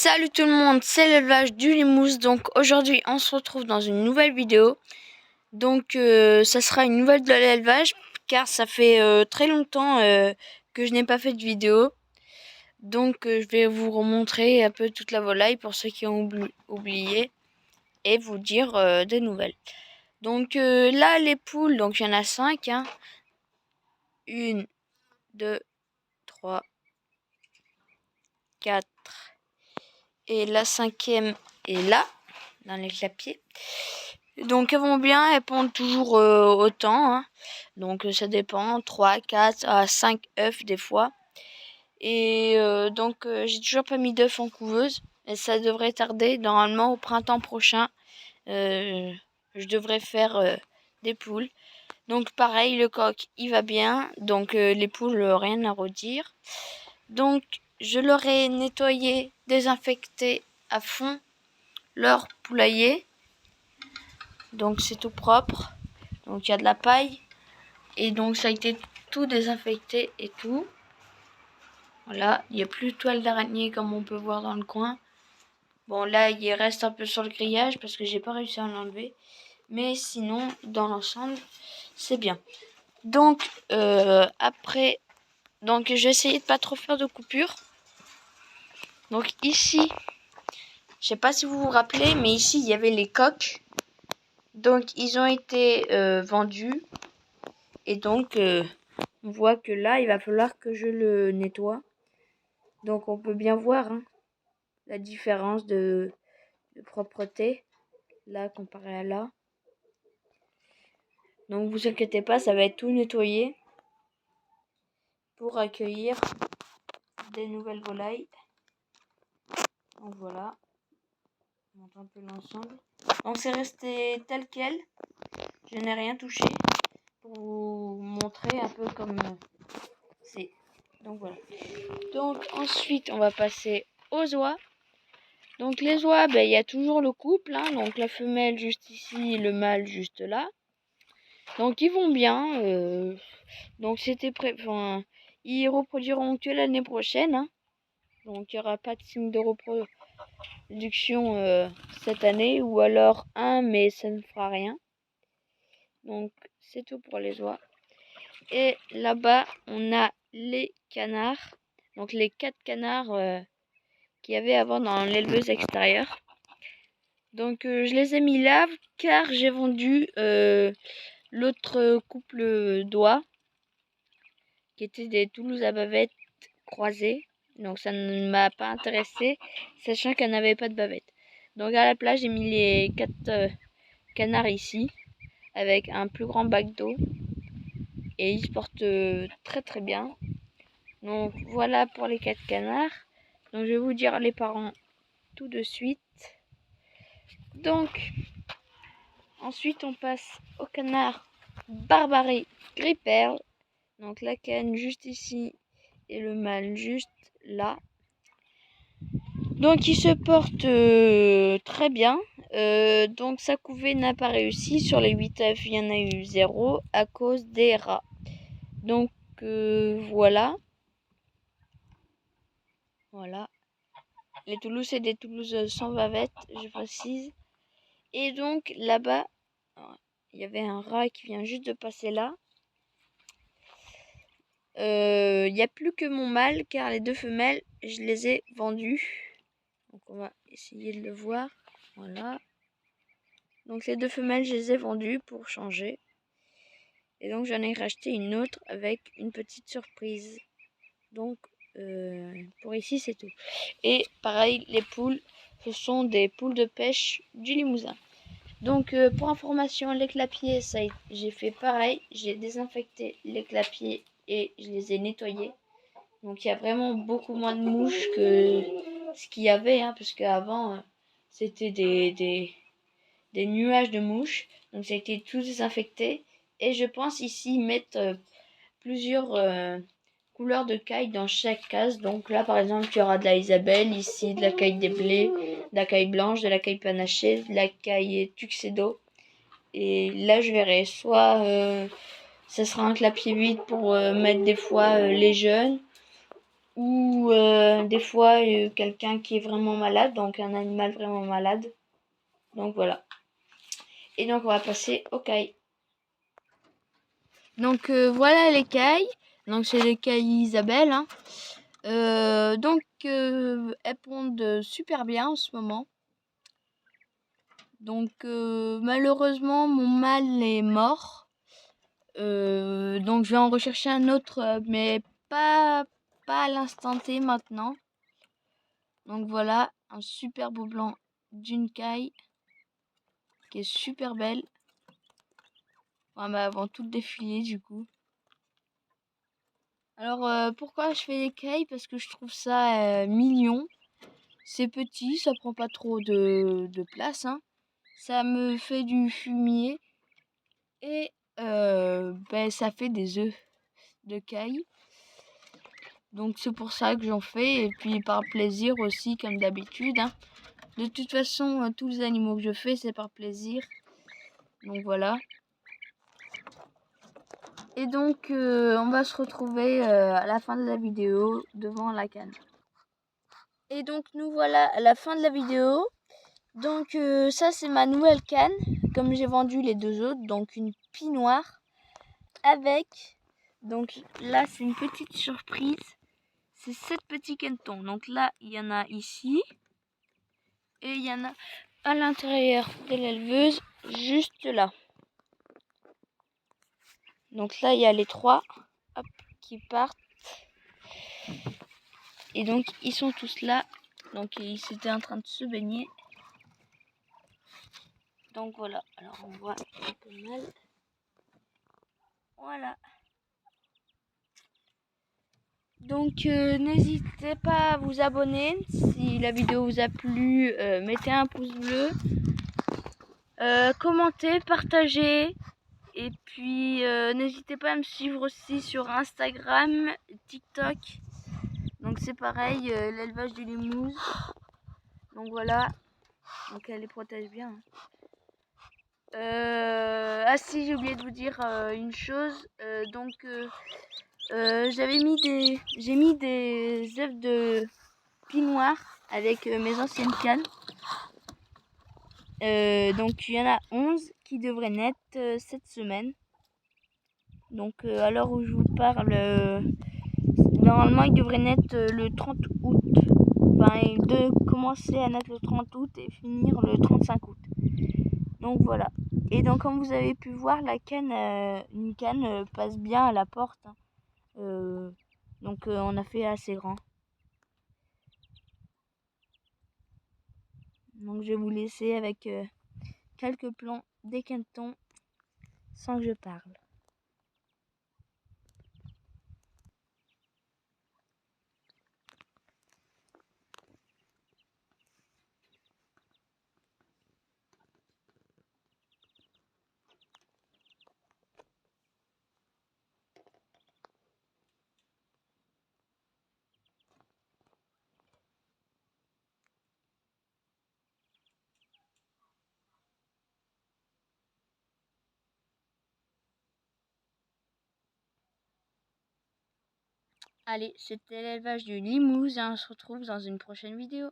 Salut tout le monde, c'est l'élevage du Limousin. Donc aujourd'hui on se retrouve dans une nouvelle vidéo. Donc ça sera une nouvelle de l'élevage car ça fait très longtemps que je n'ai pas fait de vidéo. Donc je vais vous remontrer un peu toute la volaille pour ceux qui ont oublié et vous dire des nouvelles. Donc là les poules, donc il y en a 5. 1, 2, 3, 4 et la 5e est là dans les clapiers. Donc elles vont bien, elles pondent toujours autant, hein. Donc ça dépend, 3, 4 à 5 œufs des fois. Et donc j'ai toujours pas mis d'œufs en couveuse. Et ça devrait tarder, normalement au printemps prochain, je devrais faire des poules. Donc pareil, le coq il va bien, donc les poules rien à redire. Donc je leur ai nettoyé, désinfecté à fond leur poulailler. Donc c'est tout propre. Donc il y a de la paille. Et donc ça a été tout désinfecté et tout. Voilà, il n'y a plus de toile d'araignée comme on peut voir dans le coin. Bon là il reste un peu sur le grillage parce que j'ai pas réussi à l'enlever. Mais sinon dans l'ensemble c'est bien. Donc après, donc j'ai essayé de pas trop faire de coupures. Donc ici, je sais pas si vous vous rappelez, mais ici il y avait les coques. Donc ils ont été vendus. Et donc on voit que là il va falloir que je le nettoie. Donc on peut bien voir la différence de propreté là comparé à là. Donc vous inquiétez pas, ça va être tout nettoyé pour accueillir des nouvelles volailles. Donc voilà, on montre un peu l'ensemble. Donc c'est resté tel quel, je n'ai rien touché pour vous montrer un peu comme c'est. Donc voilà. Donc ensuite on va passer aux oies. Donc les oies, il y a toujours le couple, donc la femelle juste ici, le mâle juste là. Donc ils vont bien. Donc c'était ils reproduiront que l'année prochaine. Donc il n'y aura pas de signe de reproduction cette année, ou alors mais ça ne fera rien. Donc c'est tout pour les oies. Et là-bas on a les canards. Donc les 4 canards qu'il y avait avant dans l'éleveuse extérieure. Donc je les ai mis là car j'ai vendu l'autre couple d'oies qui étaient des Toulouse à bavette croisées. Donc ça ne m'a pas intéressé, sachant qu'elle n'avait pas de bavette. Donc à la place j'ai mis les 4 canards ici avec un plus grand bac d'eau et ils se portent très très bien. Donc voilà pour les 4 canards. Donc je vais vous dire les parents tout de suite. Donc ensuite on passe au canard Barbarie gris perle. Donc la canne juste ici et le mâle juste là. Donc il se porte très bien. Donc sa couvée n'a pas réussi. Sur les 8 œufs, il y en a eu 0 à cause des rats. Donc voilà. Voilà. Les Toulouse, c'est des Toulouse sans bavette, je précise. Et donc là-bas, il y avait un rat qui vient juste de passer là. Il n'y a plus que mon mâle car les 2 femelles, je les ai vendues. Donc on va essayer de le voir. Voilà. Donc ces 2 femelles, je les ai vendues pour changer. Et donc j'en ai racheté une autre avec une petite surprise. Donc pour ici c'est tout. Et pareil, les poules, ce sont des poules de pêche du Limousin. Donc pour information, les clapiers, j'ai fait pareil. J'ai désinfecté les clapiers et je les ai nettoyés. Donc il y a vraiment beaucoup moins de mouches que ce qu'il y avait, parce qu'avant c'était des nuages de mouches. Donc ça a été tout désinfecté. Et je pense ici mettre plusieurs couleurs de caille dans chaque case. Donc là par exemple il y aura de la Isabelle, ici de la caille des blés, de la caille blanche, de la caille panachée, de la caille tuxedo. Et là je verrai soit ça sera un clapier vide pour mettre des fois les jeunes, ou des fois quelqu'un qui est vraiment malade, donc un animal vraiment malade. Donc voilà. Et donc on va passer aux cailles. Donc voilà les cailles. Donc c'est les cailles Isabelle. Hein. Donc elles pondent super bien en ce moment. Donc malheureusement mon mâle est mort. Donc je vais en rechercher un autre, mais pas à l'instant T maintenant. Donc voilà, un super beau blanc d'une caille qui est super belle. Enfin, bah, elles vont toutes défiler du coup. Alors pourquoi je fais les cailles? Parce que je trouve ça mignon. C'est petit, ça prend pas trop de place. Hein. Ça me fait du fumier et ben, ça fait des œufs de caille. Donc c'est pour ça que j'en fais et puis par plaisir aussi comme d'habitude. Hein. De toute façon, tous les animaux que je fais, c'est par plaisir. Donc voilà. Et donc, on va se retrouver à la fin de la vidéo devant la canne. Et donc, nous voilà à la fin de la vidéo. Donc, ça, c'est ma nouvelle canne. Comme j'ai vendu les deux autres. Donc, une pie noire avec... Donc là, c'est une petite surprise. C'est 7 petits cannetons. Donc là, il y en a ici. Et il y en a à l'intérieur de l'éleveuse, juste là. Donc là, il y a les 3 hop, qui partent. Et donc, ils sont tous là. Donc, ils étaient en train de se baigner. Donc, voilà. Alors, on voit un peu mal. Voilà. Donc, n'hésitez pas à vous abonner. Si la vidéo vous a plu, mettez un pouce bleu. Commentez, partagez. Et puis, n'hésitez pas à me suivre aussi sur Instagram, TikTok. Donc c'est pareil, l'élevage du limousin. Donc voilà. Donc elle les protège bien. Ah si, j'ai oublié de vous dire une chose. J'ai mis des œufs de pie noir avec mes anciennes cannes. Donc il y en a 11 qui devraient naître cette semaine. Donc à l'heure où je vous parle, normalement ils devraient naître le 30 août. Enfin, de commencer à naître le 30 août et finir le 35 août. Donc voilà. Et donc comme vous avez pu voir, la canne, une canne passe bien à la porte. Hein. Donc on a fait assez grand. Donc je vais vous laisser avec quelques plans des cannetons sans que je parle. Allez, c'était l'élevage du limousin et on se retrouve dans une prochaine vidéo.